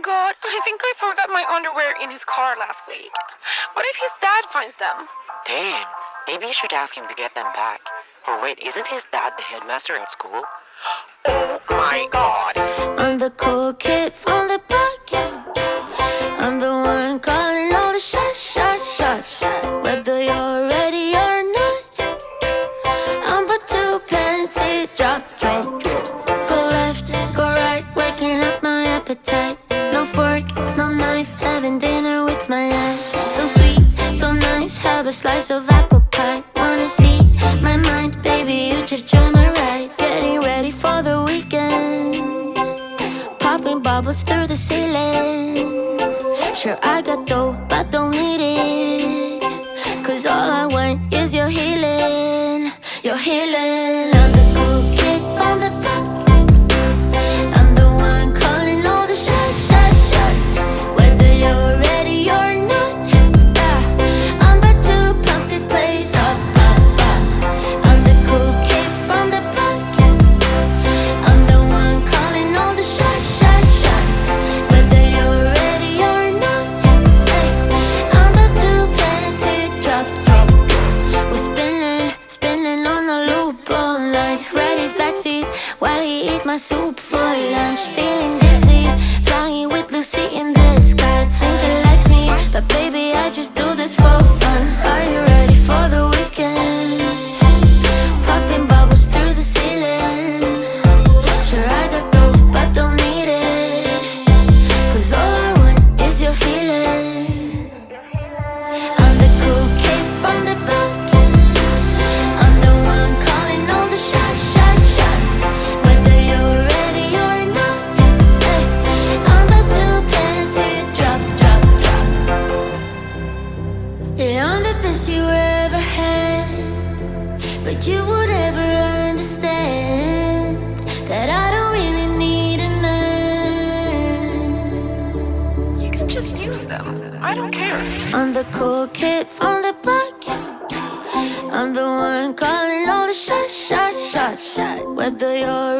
God, I think I forgot my underwear in his car last week. What if his dad finds them? Damn, maybe you should ask him to get them back. Or wait, isn't his dad the headmaster at school? Oh my God! I'm the cool kid from the block. I'm the one calling all the shots. Whether you're ready or not, I'm but two plenty drop. Go left, go right, working up my appetite. No fork, no knife, having dinner with my eyes. So sweet, so nice, have a slice of apple pie. Wanna see my mind, baby, you just join my ride. Getting ready for the weekend, popping bubbles through the ceiling. Sure, I got dough, but don't need it, 'cause all I want is your healing. Your healing. I'm the cool kid from the block. I'm the one calling all the shots. Whether you're ready or not, I'm about to pump this place up. I'm the cool kid from the block. I'm the one calling all the shots. Whether you're ready or not, I'm about to plant it, drop. We're spinning on a loop all night. Ride his backseat while he eats my soup for lunch. Feeling dizzy, flying with Lucy in the sky. Think he likes me, but baby, I just do this for fun. Are you ready for the weekend? Popping bubbles through the ceiling. Sure, I got dough, but don't need it, 'cause all I want is your healing. I'm the cool kid from the block. I'm the one calling all the shots. Whether you're ready or not, I'm about to plant it, drop. Yeah, I'm the best you ever had, but you would ever understand that I don't really need a man. You can just use them. I don't care. I'm the cool kid from the block. I'm the one calling all the shots. Whether you're